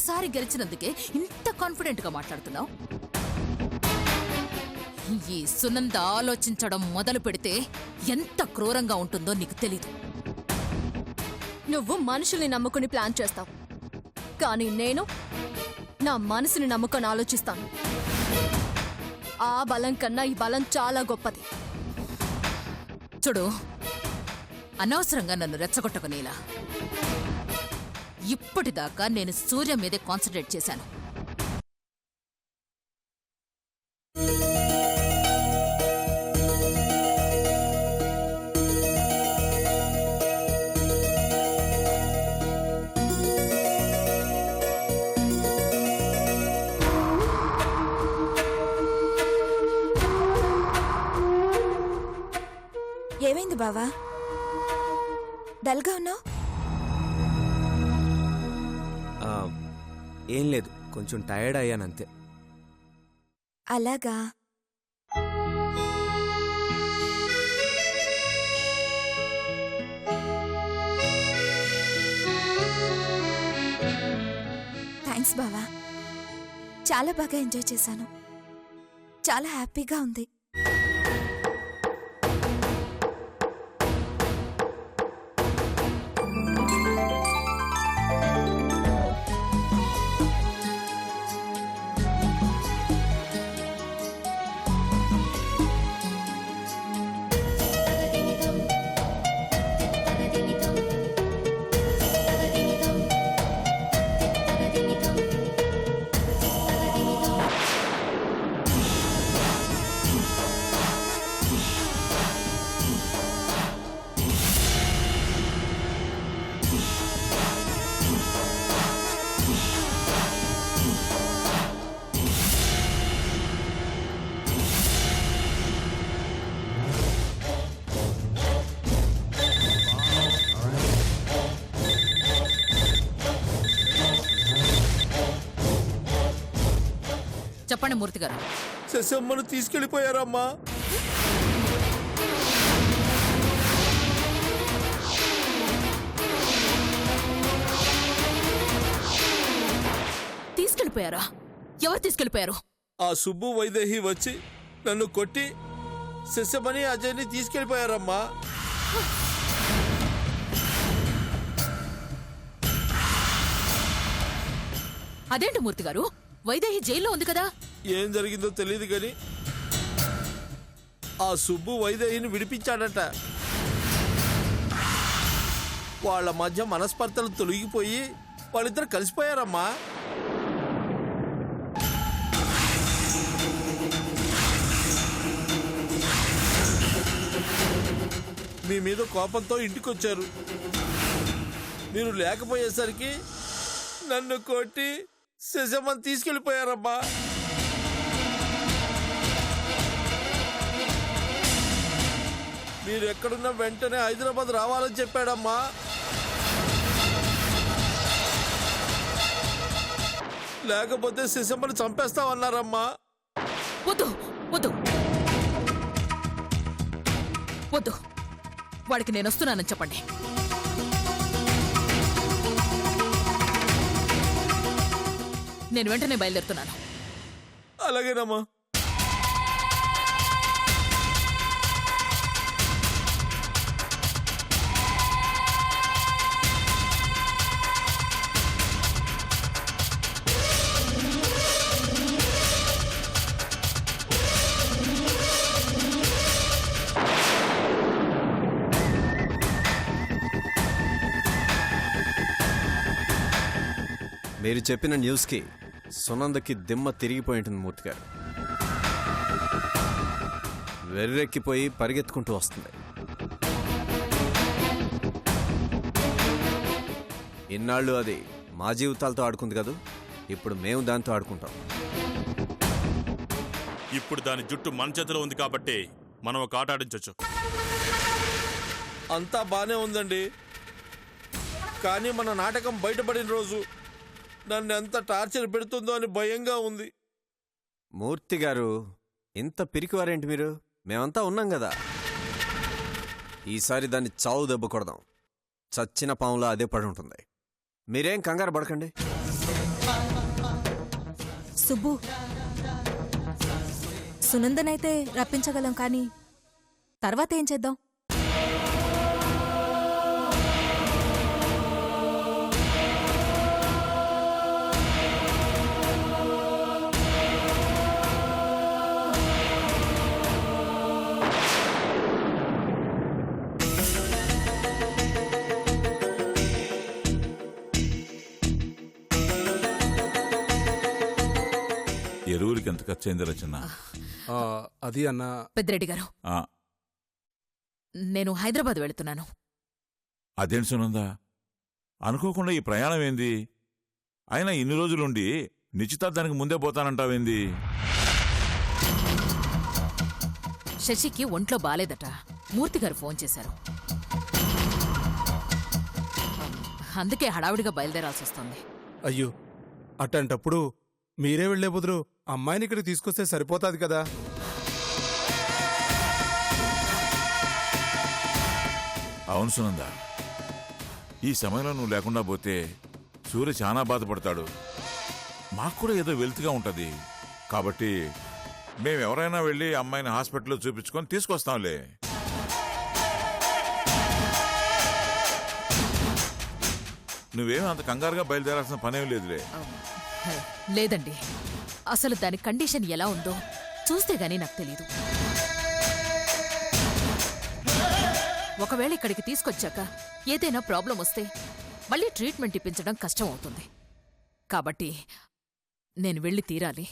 ఒక్కసారి గెలిచినందుకే ఇంత కాన్ఫిడెంట్ గా మాట్లాడుతున్నావు? ఈ సునంద ఆలోచించడం మొదలు పెడితే ఎంత క్రూరంగా ఉంటుందో నీకు తెలీదు. నువ్వు మనుషుల్ని నమ్ముకుని ప్లాన్ చేస్తావు, కానీ నేను నా మనసుని నమ్ముకొని ఆలోచిస్తాను. ఆ బలం కన్నా ఈ బలం చాలా గొప్పది. చూడు, అనవసరంగా నన్ను రెచ్చగొట్టకునేలా. ఇప్పటిదాకా నేను సూర్య మీదే కాన్సన్ట్రేట్ చేశాను. ఏమైంది బావా, డల్గా ఉన్నావు? ఏం లేదు, కొంచెం టైర్డ్ అయ్యానంతే. అలాగా. థ్యాంక్స్ బావా, చాలా బాగా ఎంజాయ్ చేశాను. చాలా హ్యాపీగా ఉంది. చెప్పండి మూర్తి గారు. శశమ్మను తీసుకెళ్ళిపోయారమ్మా. తీసుకెళ్ళిపోయారా? ఎవరు తీసుకెళ్ళిపోయారు? ఆ సుబ్బు వైదేహి వచ్చి నన్ను కొట్టి శశమ్మని అజయ్ని తీసుకెళ్ళిపోయారమ్మా. అదేంటి మూర్తి గారు, వైదేహి జైల్లో ఉంది కదా? ఏం జరిగిందో తెలియదు గాని ఆ సుబ్బు వైదేహిని విడిపించాడట. వాళ్ళ మధ్య మనస్పర్ధలు తొలగిపోయి వాళ్ళిద్దరు కలిసిపోయారమ్మా. మీ మీద కోపంతో ఇంటికొచ్చారు. మీరు లేకపోయేసరికి నన్ను కొట్టి శశమ్మని తీసుకెళ్ళిపోయారమ్మా. మీరు ఎక్కడున్నా వెంటనే హైదరాబాద్ రావాలని చెప్పాడమ్మా. లేకపోతే శశమ్మని చంపేస్తామన్నారమ్మా. వద్దు వద్దు వద్దు, వాడికి నేను వస్తున్నానని చెప్పండి. నేను వెంటనే బయలుదేరుతున్నాను. అలాగేనమ్మా. మీరు చెప్పిన న్యూస్కి సునందకి దిమ్మ తిరిగిపోయి ఉంటుంది మూర్తి గారు. వెర్రెక్కిపోయి పరిగెత్తుకుంటూ వస్తుంది. ఇన్నాళ్ళు అది మా జీవితాలతో ఆడుకుంది కదా, ఇప్పుడు మేము దాంతో ఆడుకుంటాం. ఇప్పుడు దాని జుట్టు మన చేతిలో ఉంది కాబట్టి మనం ఒక ఆట ఆడించవచ్చు. అంతా బానే ఉందండి, కానీ మన నాటకం బయటపడిన రోజు నన్ను ఎంత టార్చర్ పెడుతుందో అని భయంగా ఉంది. మూర్తి గారు, ఇంత పిరికివారేంటి మీరు? మేమంతా ఉన్నాం కదా. ఈసారి దాన్ని చావు దెబ్బ కొడదాం. చచ్చిన పాములా అదే పడి ఉంటుంది. మీరేం కంగారు పడకండి. సుబ్బు, సునందనైతే రప్పించగలం, కానీ తర్వాత ఏం చేద్దాం? ఎరువులకి ఎంత ఖర్చు అయింది రచన? అది అన్న పెద్దిరెడ్డి గారు, ఆ, నేను హైదరాబాద్ వెళుతున్నాను. అదేంటి సునందా, అనుకోకుండా ఈ ప్రయాణం ఏంది? అయినా ఇన్ని రోజులుండి నిశ్చితార్థానికి ముందే పోతానంటావేంది? శశికి ఒంట్లో బాలేదట. మూర్తి గారు ఫోన్ చేశారు. అందుకే హడావిడిగా బయలుదేరాల్సి వస్తుంది. అయ్యో, అట్టంటప్పుడు మీరే వెళ్లే బదులు అమ్మాయిని ఇక్కడికి తీసుకొస్తే సరిపోతాది కదా. అవును సునందా, ఈ సమయంలో నువ్వు లేకుండా పోతే సూర్య చాలా బాధపడతాడు. మాకు కూడా ఏదో వెల్త్గా ఉంటది. కాబట్టి మేమెవరైనా వెళ్ళి అమ్మాయిని హాస్పిటల్లో చూపించుకొని తీసుకొస్తాంలే. నువ్వేమీ అంత కంగారుగా బయలుదేరాల్సిన పనేం లేదులే. లేదండి, అసలు దాని కండిషన్ ఎలా ఉందో చూస్తే గానీ నాకు తెలీదు. ఒకవేళ ఇక్కడికి తీసుకొచ్చాక ఏదైనా ప్రాబ్లం వస్తే మళ్ళీ ట్రీట్మెంట్ ఇప్పించడం కష్టం అవుతుంది. కాబట్టి నేను వెళ్ళి తీరాలి.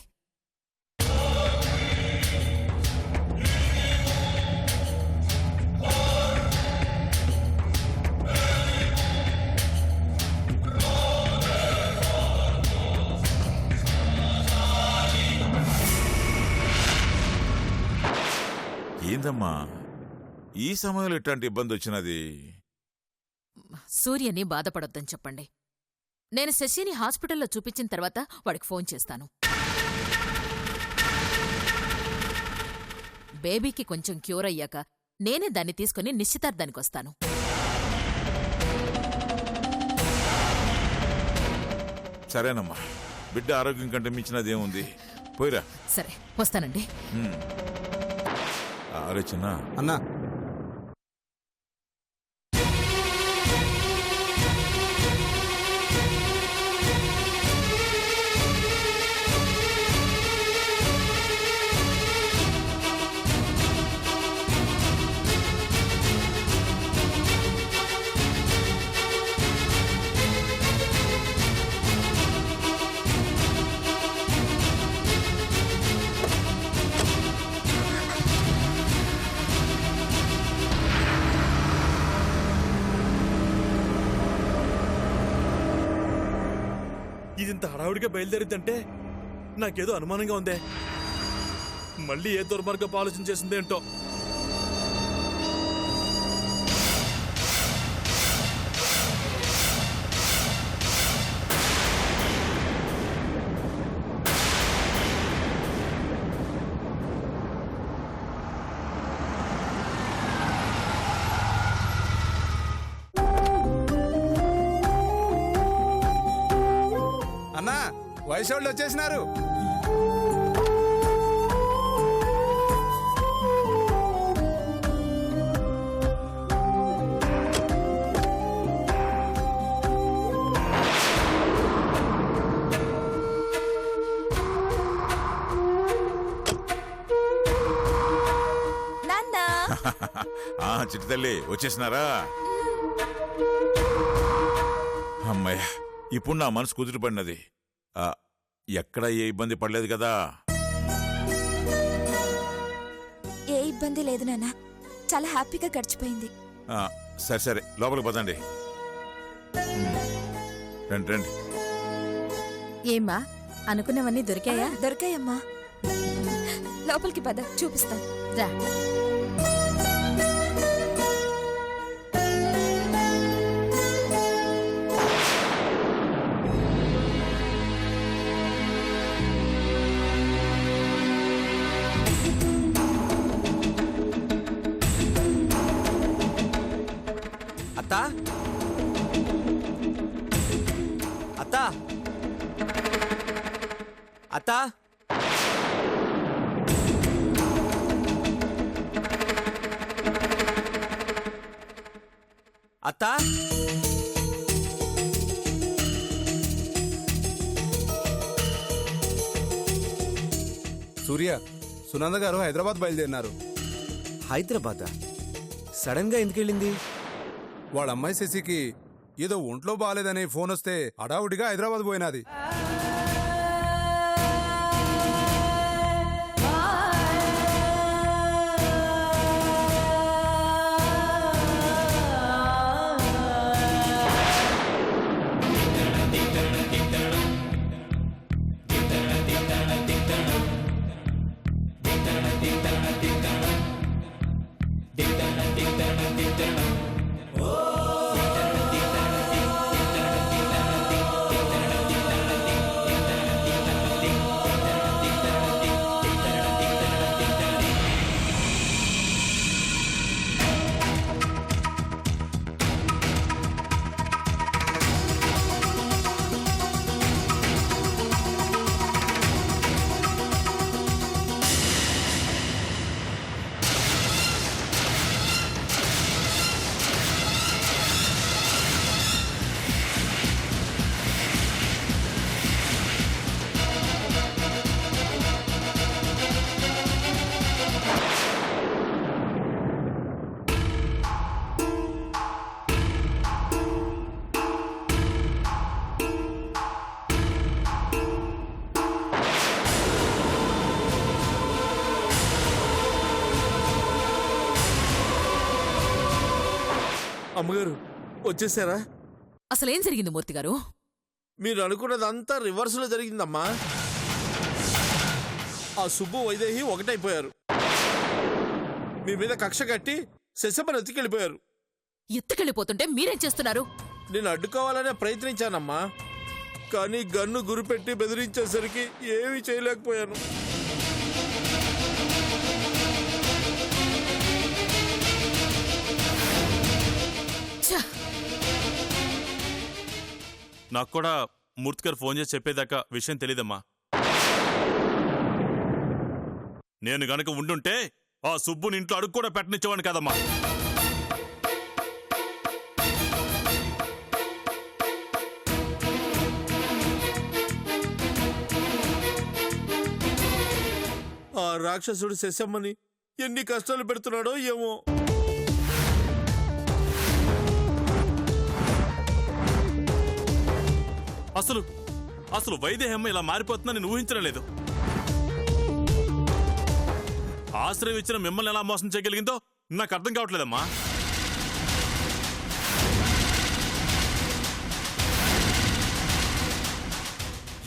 ఏందమ్మా ఈ సమయంలో ఇట్లాంటి ఇబ్బంది వచ్చినది? సూర్యని బాధపడొద్దని చెప్పండి. నేను శశిని హాస్పిటల్లో చూపించిన తర్వాత వాడికి ఫోన్ చేస్తాను. బేబీకి కొంచెం క్యూర్ అయ్యాక నేనే దాన్ని తీసుకుని నిశ్చితార్థానికొస్తాను. సరేనమ్మా, బిడ్డ ఆరోగ్యం కంటే మించినదేముంది. పోయిరా. సరే, వస్తానండి. ఆలోచన అన్నా, ఇదింత హడావుడిగా బయలుదేరిద్దంటే నాకేదో అనుమానంగా ఉందే. మళ్ళీ ఏ దుర్మార్గపు ఆలోచన చేసిందేంటో. అన్నా, వయసోళ్ళు వచ్చేసినారు. నాన్నా, చిట్టి తల్లి వచ్చేసినారా? అమ్మయ్య, ఇప్పుడు నా మనసు కుదిరిపడినది. ఎక్కడ ఏ ఇబ్బంది పడలేదు కదా? ఏ ఇబ్బంది లేదు నాన్న, చాలా హ్యాపీగా గడిచిపోయింది. సరే సరే, లోపలికి పదండి. రండి రండి. ఏమ్మా, అనుకున్నవన్నీ దొరికాయా? దొరికాయమ్మా. లోపలికి పద, చూపిస్తాను. రా. అత్తా, అత్తా, అత్తా అత్తా సూర్య, సునంద గారు హైదరాబాద్ బయలుదేరినారు. హైదరాబాదా? సడన్ గా ఎందుకు వెళ్ళింది? వాళ్ళ అమ్మాయి శశికి ఏదో ఒంట్లో బాగాలేదని ఫోన్ వస్తే హడావుడిగా హైదరాబాద్ పోయినది. అమ్మగారు వచ్చేసారా? అసలేం జరిగింది మూర్తి గారు? మీరు అనుకున్నదంతా రివర్స్ లో జరిగిందమ్మా. ఆ సుబ్బు వైదేహి ఒకటైపోయారు. మీ మీద కక్ష కట్టి శశమ్మని ఎత్తుకెళ్ళిపోయారు. ఎత్తుకెళ్ళిపోతుంటే మీరేం చేస్తున్నారు? నేను అడ్డుకోవాలనే ప్రయత్నించానమ్మా, కానీ గన్ను గురిపెట్టి బెదిరించేసరికి ఏమీ చేయలేకపోయాను. ఛ! నాకు కూడా మూర్తి గారు ఫోన్ చేసి చెప్పేదాకా విషయం తెలీదమ్మా. నేను గనక ఉండుంటే ఆ సుబ్బుని ఇంట్లో అడుగు కూడా పెట్టనిచ్చేవాడిని కదమ్మా. ఆ రాక్షసుడు శశమ్మని ఎన్ని కష్టాలు పెడుతున్నాడో ఏమో. అసలు అసలు వైదేహమ్మ ఇలా మారిపోతుందని నేను ఊహించడం లేదు. ఆశ్రయం ఇచ్చిన మిమ్మల్ని ఎలా మోసం చేయగలిగిందో నాకు అర్థం కావట్లేదమ్మా.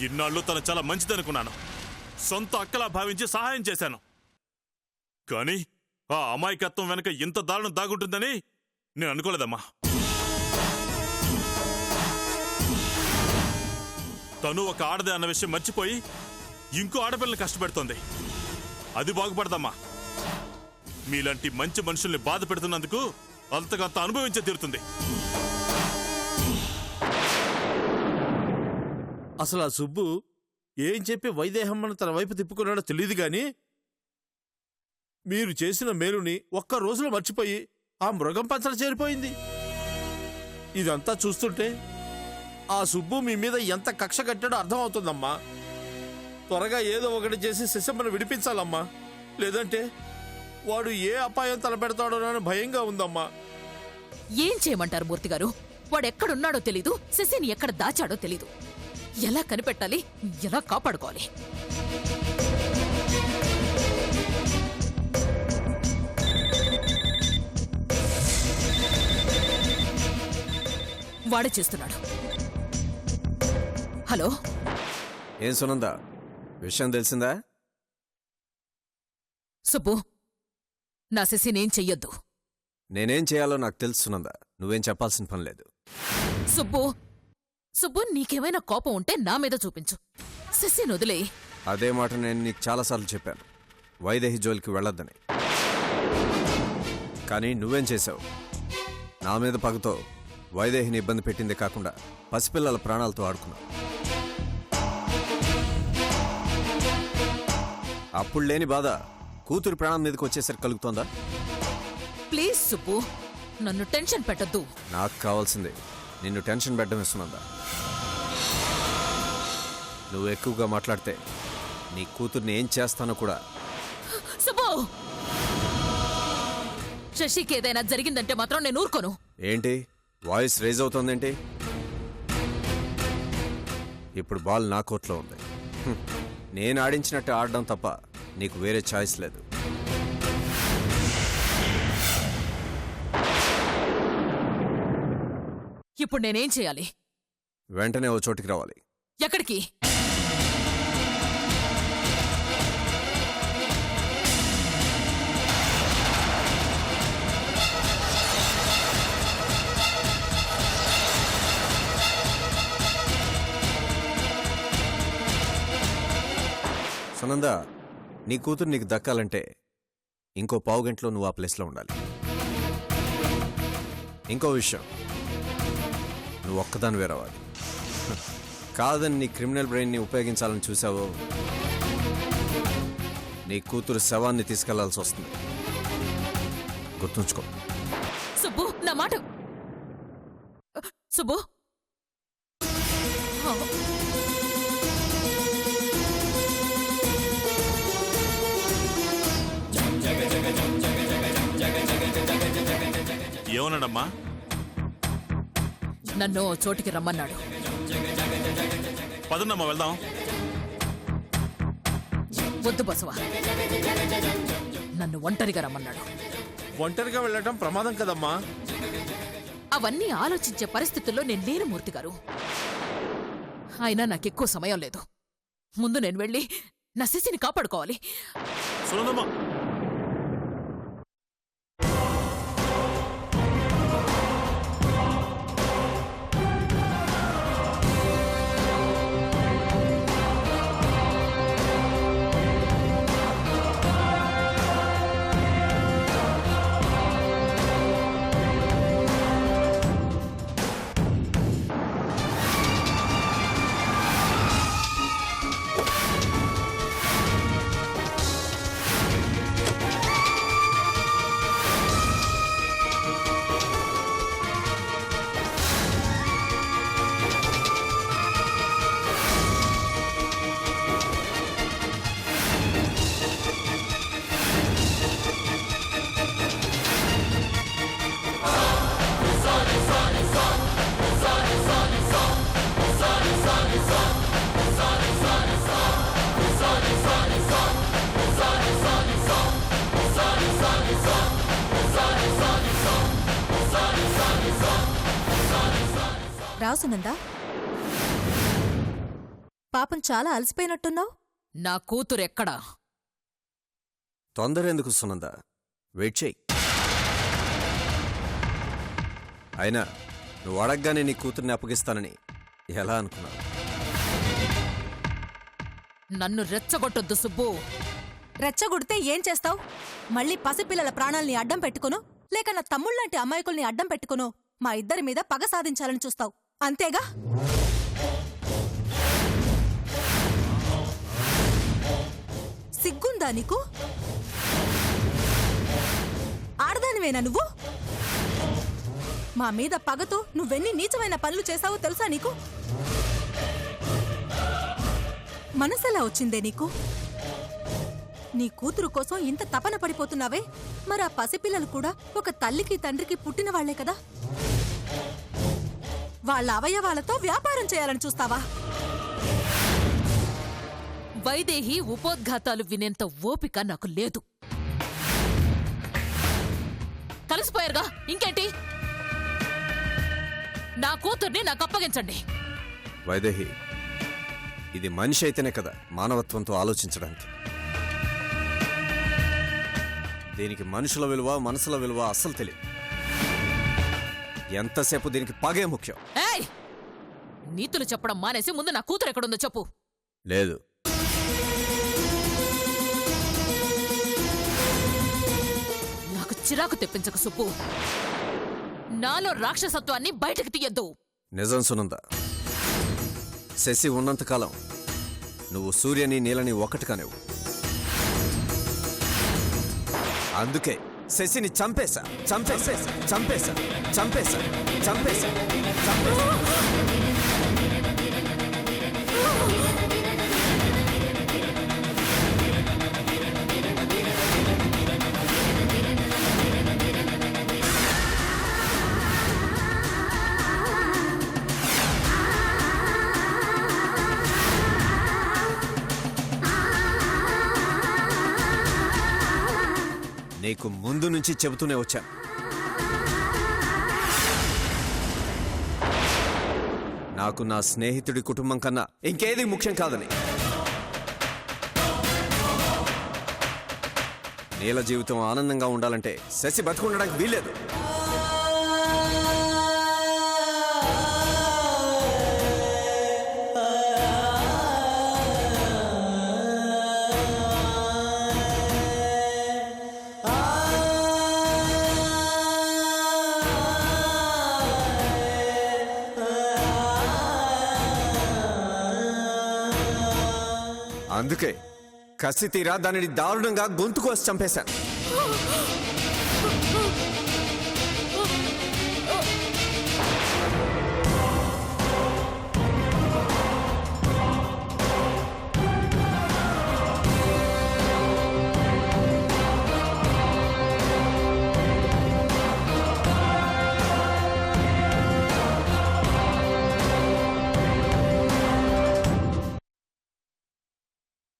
ఇన్నాళ్ళు తను చాలా మంచిదనుకున్నాను, సొంత అక్కలా భావించి సహాయం చేశాను. కానీ ఆ అమాయకత్వం వెనక ఇంత దారుణం దాగుంటుందని నేను అనుకోలేదమ్మా. తను ఒక ఆడదే అన్న విషయం మర్చిపోయి ఇంకో ఆడపిల్లని కష్టపెడుతోంది. అది బాగుపడదమ్మా. మీలాంటి మంచి మనుషుల్ని బాధ పెడుతున్నందుకు అంతకంత అనుభవించే తీరుతుంది. అసలు ఆ సుబ్బు ఏం చెప్పి వైదేహమ్మను తన వైపు తిప్పుకున్నాడో తెలియదు గాని మీరు చేసిన మేలుని ఒక్క రోజులో మర్చిపోయి ఆ మృగం పంచన చేరిపోయింది. ఇదంతా చూస్తుంటే ఆ సుబ్బు మీ మీద ఎంత కక్ష కట్టాడో అర్థమవుతుందమ్మా. త్వరగా ఏదో ఒకటి చేసి శశమ్మను విడిపించాలమ్మా, లేదంటే వాడు ఏ అపాయం తలపెడతాడోనని భయంగా ఉందమ్మా. ఏం చేయమంటారు మూర్తి గారు? వాడెక్కడున్నాడో తెలీదు, శశిని ఎక్కడ దాచాడో తెలీదు. ఎలా కనిపెట్టాలి, ఎలా కాపాడుకోవాలి? వాడే చేస్తున్నాడు. హలో, ఏం సునంద, విషయం తెలిసిందా? సుబ్బు, నా శశినేం చెయ్యొద్దు. నేనేం చేయాలో నాకు తెలుసు సునంద, నువ్వేం చెప్పాల్సిన పని లేదు. సుబ్బు, సుబ్బు, నీకేమైనా కోపం ఉంటే నా మీద చూపించు. శశిని వదిలే. అదే మాట నేను నీకు చాలాసార్లు చెప్పాను, వైదేహి జోలికి వెళ్ళొద్దని. కానీ నువ్వేం చేశావు? నా మీద పగతో వైదేహిని ఇబ్బంది పెట్టిందే కాకుండా పసిపిల్లల ప్రాణాలతో ఆడుకున్నావు. అప్పుడు లేని బాధ కూతురు ప్రాణం మీదకి వచ్చేసరికి కలుగుతోందా? ప్లీజ్ సుబ్బు, నన్ను టెన్షన్ పెట్టొద్దు. నాకు కావాల్సింది నిన్ను టెన్షన్ పెట్టడం ఇస్తున్నదా? నువ్వు ఎక్కువగా మాట్లాడితే నీ కూతుర్ని ఏం చేస్తానో కూడా. సుబ్బు, శశికి ఏదైనా జరిగిందంటే మాత్రం నేను ఊరుకోను. ఏంటి వాయిస్ రేజ్ అవుతోందేంటి? ఇప్పుడు బాల్ నా కోర్టులో ఉంది. నేను ఆడించినట్టు ఆడడం తప్ప నీకు వేరే ఛాయిస్ లేదు. ఇప్పుడు నేనేం చేయాలి? వెంటనే ఓ చోటికి రావాలి. ఎక్కడికి? సునంద, నీ కూతురు నీకు దక్కాలంటే ఇంకో పావు గంటలో నువ్వు ఆ ప్లేస్లో ఉండాలి. ఇంకో విషయం, నువ్వు ఒక్కదానివే రావాలి. కాదని నీ క్రిమినల్ బ్రెయిన్ని ఉపయోగించాలని చూసావో నీ కూతురు శవాన్ని తీసుకెళ్లాల్సి వస్తుంది. గుర్తుంచుకో. సుబ్బు, నా మాట. సుబ్బు, ఏమన్నాడమ్మా? నన్ను ఓ చోటికి రమ్మన్నాడు. పదన్నమ్మా వెళ్దాం. వద్దు బసవా, నన్ను ఒంటరిగా రమ్మన్నాడు. ఒంటరిగా వెళ్ళటం ప్రమాదం కదమ్మా. అవన్నీ ఆలోచించే పరిస్థితుల్లో నేను లేను మూర్తి గారు. అయినా నాకెక్కువ సమయం లేదు. ముందు నేను వెళ్ళి నా శశిని కాపాడుకోవాలి. సునందమ్మా, రావు సునందా, పాపం చాలా అలసిపోయినట్టున్నావు. నా కూతురెక్కడా? తొందర ఎందుకు సునంద, వెయిట్ చెయ్యి. అయినా నువ్వు అడగగానే నీ కూతుర్ని అప్పగిస్తానని ఎలా అనుకున్నావు? నన్ను రెచ్చగొట్టొద్దు సుబ్బు. రెచ్చగొడితే ఏం చేస్తావు? మళ్ళీ పసిపిల్లల ప్రాణాల్ని అడ్డం పెట్టుకును, లేక నా తమ్ముళ్ళంటి అమాయకుల్ని అడ్డం పెట్టుకును మా ఇద్దరి మీద పగ సాధించాలని చూస్తావు, అంతేగా? సిగ్గుందా నీకు? ఆడదానివేనా నువ్వు? మా మీద పగతో నువ్వెన్ని నీచమైన పనులు చేశావో తెలుసా నీకు? మనసెలా వచ్చిందే నీకు? నీ కూతురు కోసం ఇంత తపన పడిపోతున్నావే, మరి ఆ పసిపిల్లలు కూడా ఒక తల్లికి తండ్రికి పుట్టిన వాళ్లే కదా? వాళ్ళ అవయవాలతో వ్యాపారం చేయాలని చూస్తావా? వైదేహి ఉపోద్ఘాతాలు వినేంత ఓపిక నాకు లేదు. కలిసిపోయారుగా, ఇంకేంటి? నా కూతుర్ని నాకు అప్పగించండి. వైదేహి, ఇది మనిషి అయితేనే కదా మానవత్వంతో ఆలోచించడానికి. దీనికి మనుషుల విలువ, మనసుల విలువ అస్సలు తెలియదు. ఎంతసేపు దీనికి పగే ముఖ్యం. ఏయ్, నీతులు చెప్పడం మానేసి ముందు నా కూతురు ఎక్కడుందో చెప్పు. లేదు, నాకు చిరాకు తెప్పించకు సుబ్బు. నాలో రాక్షసత్వాన్ని బయటకు తీయద్దు. నిజం సునంద, శశి ఉన్నంతకాలం నువ్వు సూర్యని నీలని ఒకటి కానివ్వు. అందుకే శశిని చంపేశా చంపేశా చంపేశా చంపేశా చంపేశా చంపేశా నీకు ముందు నుంచి చెబుతూనే వచ్చాను. నాకు నా స్నేహితుడి కుటుంబం కన్నా ఇంకేది ముఖ్యం కాదని. నీల జీవితం ఆనందంగా ఉండాలంటే శశి బతుకుండడానికి వీల్లేదు. అందుకే కసి తీరా దానిని దారుణంగా గొంతు కోసి చంపేశాను.